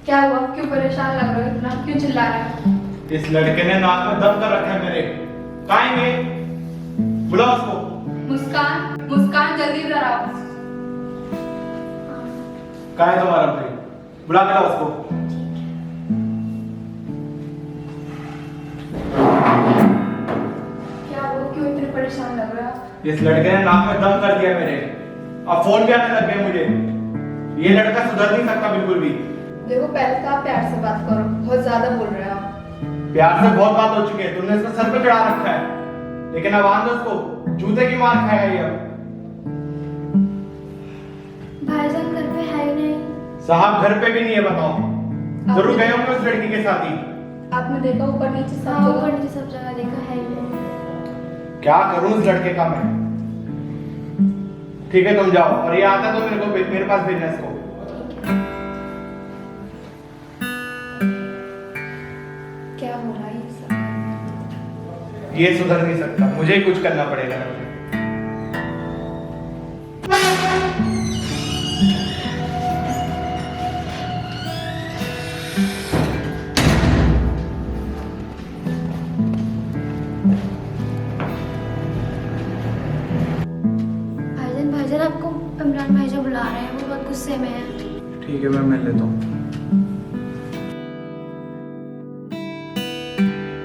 क्या हुआ? क्यों परेशान लग रहे हो इतना? क्यों चिल्ला रहे हो? इस लड़के ने नाक में दम कर रखा है मेरे। कहाँ है ये? बुलाओ उसको। मुस्कान, मुस्कान जल्दी इधर आओ। कहाँ है तुम्हारा भाई? बुला के लाओ उसको। क्या हुआ? क्यों इतने परेशान लग रहे हो? इस लड़के ने नाक में दम कर दिया मेरे। अब फोन भी आने लग गया मुझे। ये लड़का सुधर नहीं सकता बिल्कुल भी। देखो, पहले तो आप प्यार से बात करो, बहुत ज्यादा बोल रहे हो आप। प्यार से बहुत बात हो चुकी है। तुमने इसको सर पे चढ़ा रखा है, लेकिन अब आंदो उसको, जूते की मार खाएगा ये अब। भाईजान घर पे है ही नहीं। साहब घर पे भी नहीं है, बताओ। जरूर गए होंगे उस लड़की के साथ ही। आपने देखा ऊपर नीचे सब हाँ, जगह? ऊपर नीचे सब जगह देखा है ही नहीं। क्या करूं उस लड़के का मैं? ठीक है तुम जाओ, और ये आता तो मेरे पास भेजना इसको। क्या हो रहा है ये सब? ये सुधर नहीं सकता, मुझे ही कुछ करना पड़ेगा। भाईजान आपको इमरान भाईजान बुला रहे हैं, वो बहुत गुस्से में है। ठीक है, मैं मिल लेता हूँ।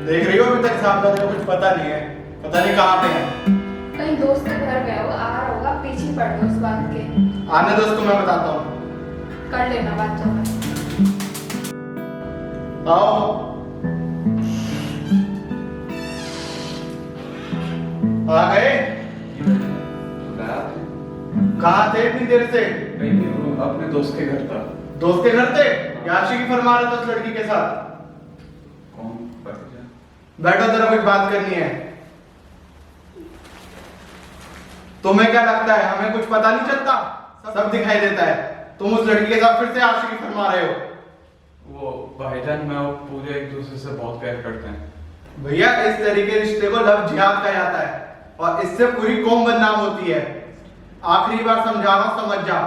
देख रही हो अभी तक साहब को कुछ पता नहीं है, पता नहीं कहाँ पे है। कहीं दोस्त के घर गया हो, आ रहा होगा, पीछे पड़ गए उस बात के। आने दो उसको, मैं बताता हूँ। कर लेना बात जब। आओ। आ गए? कहाँ थे इतनी देर से? अपने दोस्त के घर था। दोस्त के घर थे? याशी की फरमा रहा था उस लड़की के साथ। कौन? बैठो, जरा कुछ बात करनी है। तुम्हें क्या लगता है हमें कुछ पता नहीं चलता? सब दिखाई देता है। तुम उस लड़की के साथ फिर से आशिकी फरमा रहे हो। वो भाईजान मैं और पूरे एक दूसरे से बहुत प्यार करते हैं। भैया, इस तरीके रिश्ते को लव जिहाद कहा जाता है, और इससे पूरी कौम बदनाम होती है। आखिरी बार समझा रहा हूं, समझ जा,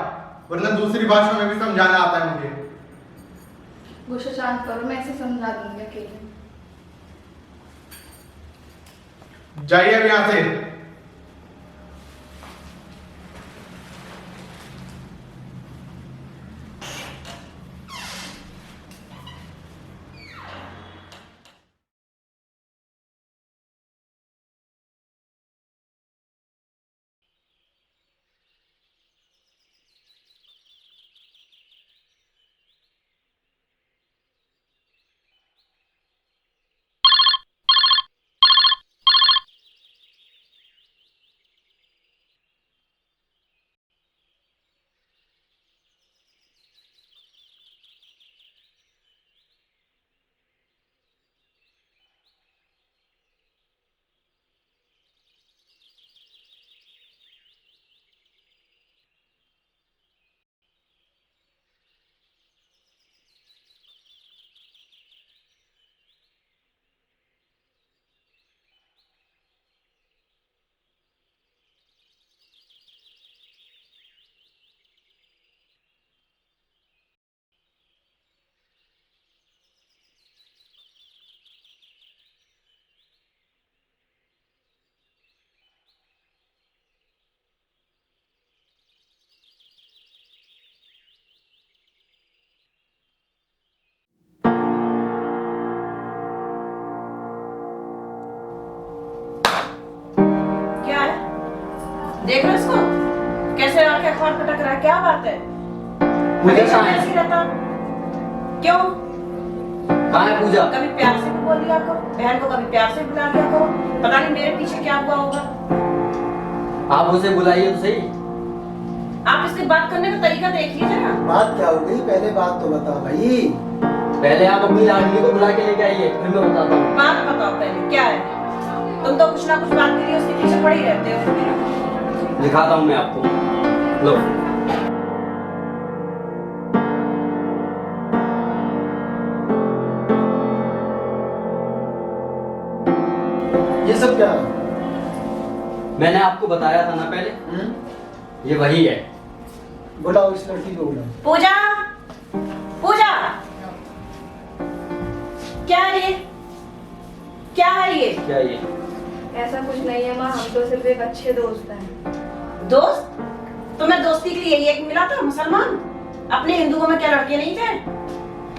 वरना दूसरी भाषा में भी समझाना आता है मुझे। गुस्सा शांत करो, मैं इसे समझा दूंगी अकेले। जाइए अब यहां से। क्या है? देख रहे हो इसको कैसे आके अखबार पटक रहा है? क्या बात है? मुझे हमेशा कहाँ है? ऐसे ही रहता? क्यों? कहाँ है पूजा? कभी प्यार से भी बोल दिया करो, बहन को कभी प्यार से बुला दिया करो। पता नहीं मेरे पीछे क्या हुआ होगा। आप उसे बुलाइए तो सही। आप इससे बात करने का तरीका देख लीजिए ना। बात क्या हो गई? पहले बात तो बता भाई। पहले आप अपनी लाडली को बुला के लेके आइए, फिर मैं बताता हूँ। बात बताओ पहले क्या है। तुम तो कुछ ना कुछ बात के लिए उसके पीछे पड़े ही रहते हो। दिखाता हूँ मैं आपको। लो, ये सब क्या है? मैंने आपको बताया था ना पहले, ये वही है। बुलाओ इस लड़की को, बुलाओ। पूजा, पूजा, क्या ये? ऐसा कुछ नहीं है माँ, हम तो सिर्फ एक अच्छे दोस्त हैं। दोस्त? तुम्हें दोस्ती के लिए यही एक मिला था मुसलमान? अपने हिंदुओं में क्या लड़के नहीं थे?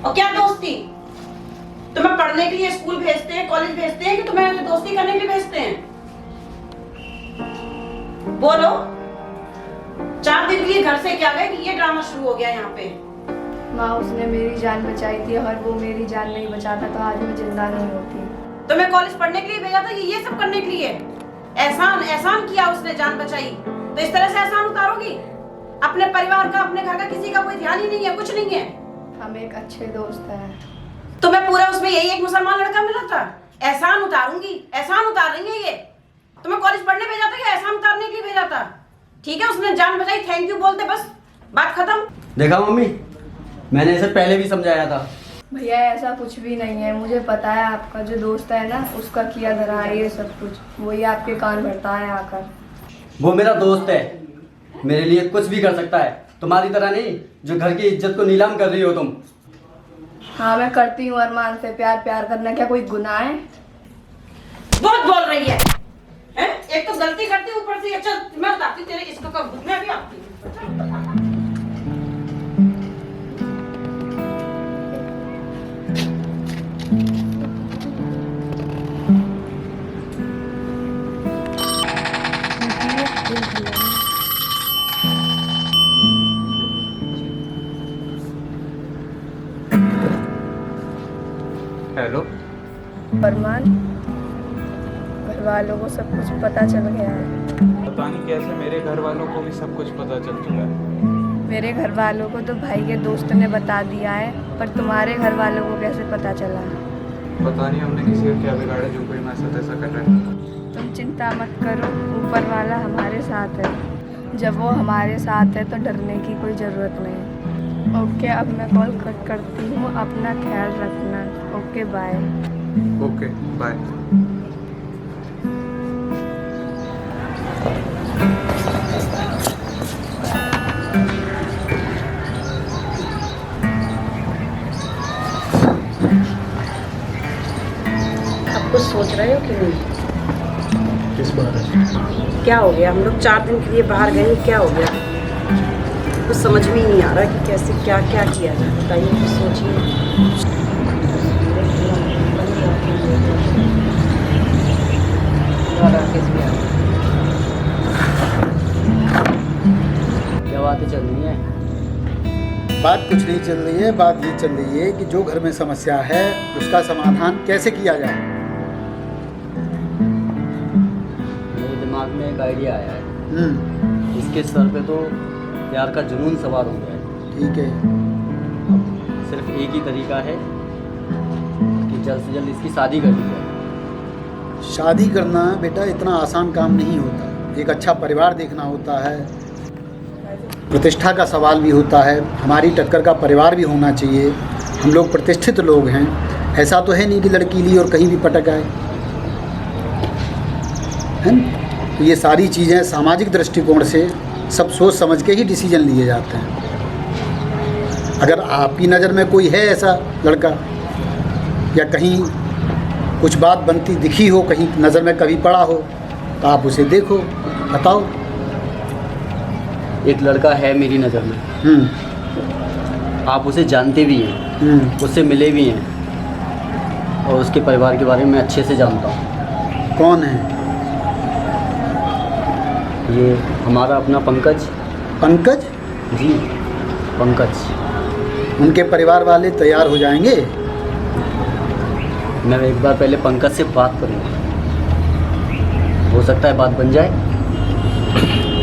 और क्या दोस्ती? तुम्हें पढ़ने के लिए स्कूल भेजते हैं, कॉलेज भेजते हैं, कि तुम्हें दोस्ती करने के लिए भेजते हैं? बोलो। 4 दिन के लिए घर से क्या गए कि ये ड्रामा शुरू हो गया यहाँ पे? माँ उसने मेरी जान बचाई थी, और वो मेरी जान नहीं बचाता तो आज मैं जिंदा नहीं होती। तुम्हें कॉलेज पढ़ने के लिए भेजा था, ये सब करने के लिए? एहसान किया उसने, जान बचाई, तो इस तरह से एहसान उतारोगी? अपने परिवार का, अपने घर का किसी का कोई ध्यान ही नहीं है, कुछ नहीं है। हम एक अच्छे दोस्त हैं। तुम्हें पूरा उसमें यही एक मुसलमान लड़का मिला था? एहसान उतारूंगी, एहसान उतार रही है ये। तुम्हें कॉलेज पढ़ने भेजा था या एहसान उतारने के लिए भेजा था? ठीक है, उसने जान बचाई, थैंक यू बोलते, बस बात खत्म। देखा मम्मी, मैंने इसे पहले भी समझाया था। भैया ऐसा कुछ भी नहीं है, मुझे पता है आपका जो दोस्त है ना, उसका किया धरा है ये सब कुछ, वही आपके कान भरता है आकर। वो मेरा दोस्त है, मेरे लिए कुछ भी कर सकता है, तुम्हारी तरह नहीं जो घर की इज्जत को नीलाम कर रही हो तुम। हाँ मैं करती हूँ अरमान से प्यार, प्यार करना क्या कोई गुनाह है? बहुत बोल रही है, हैं? एक तो गलती करती हूँ ऊपर से। अच्छा मैं बताती हूँ तेरे इसको कब, मैं भी आती हूँ। हेलो। अरमान, घर वालों को सब कुछ पता चल गया है। पता नहीं कैसे मेरे घर वालों को भी सब कुछ पता चल चुका है। मेरे घर वालों को तो भाई के दोस्त ने बता दिया है, पर तुम्हारे घर वालों को कैसे पता चला? पता नहीं हमने किसी का क्या बिगाड़ा जो कोई मैसेज ऐसा कर रहा है। तुम चिंता मत करो, ऊपर वाला हमारे साथ है। जब वो हमारे साथ है तो डरने की कोई ज़रूरत नहीं। ओके, अब मैं कॉल कट करती हूँ, अपना ख्याल रखना। Okay bye. Okay bye. अब कुछ सोच रहे हो कि नहीं? किस बारे में? क्या हो गया? हम लोग 4 दिन के लिए बाहर गए, क्या हो गया? कुछ समझ में ही नहीं आ रहा कि कैसे क्या क्या किया जाए, बताइए, कुछ सोचिए। क्या बातें चल रही हैं? बात कुछ नहीं चल रही है, बात ये चल रही है कि जो घर में समस्या है उसका समाधान कैसे किया जाए। मेरे दिमाग में एक आइडिया आया है। इसके सर पे तो प्यार का जुनून सवार हो गया है। ठीक है, सिर्फ एक ही तरीका है कि जल्द से जल्द इसकी शादी कर दी जाए। शादी करना बेटा इतना आसान काम नहीं होता। एक अच्छा परिवार देखना होता है, प्रतिष्ठा का सवाल भी होता है। हमारी टक्कर का परिवार भी होना चाहिए। हम लोग प्रतिष्ठित लोग हैं, ऐसा तो है नहीं कि लड़की ली और कहीं भी पटक आए, है ना? तो ये सारी चीज़ें सामाजिक दृष्टिकोण से सब सोच समझ के ही डिसीजन लिए जाते हैं। अगर आपकी नज़र में कोई है ऐसा लड़का, या कहीं कुछ बात बनती दिखी हो, कहीं नज़र में कभी पड़ा हो, तो आप उसे देखो, बताओ। एक लड़का है मेरी नज़र में, आप उसे जानते भी हैं, उससे मिले भी हैं, और उसके परिवार के बारे में अच्छे से जानता हूँ। कौन है? ये हमारा अपना पंकज। पंकज? जी, पंकज। उनके परिवार वाले तैयार हो जाएंगे? मैं एक बार पहले पंकज से बात करूँगा, हो सकता है बात बन जाए।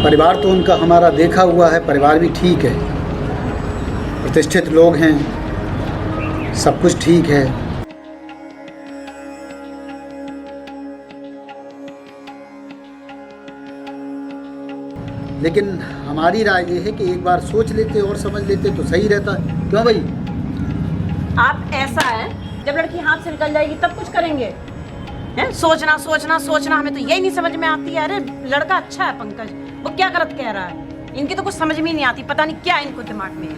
परिवार तो उनका हमारा देखा हुआ है, परिवार भी ठीक है, प्रतिष्ठित लोग हैं, सब कुछ ठीक है। लेकिन हमारी राय ये है कि एक बार सोच लेते और समझ लेते तो सही रहता। क्यों भाई? आप ऐसा है, जब लड़की हाथ से निकल जाएगी तब कुछ करेंगे, हैं? सोचना सोचना सोचना, हमें तो यही नहीं समझ में आती है। अरे लड़का अच्छा है पंकज, वो क्या गलत कह रहा है? इनकी तो कुछ समझ में ही नहीं आती, पता नहीं क्या इनको दिमाग में है।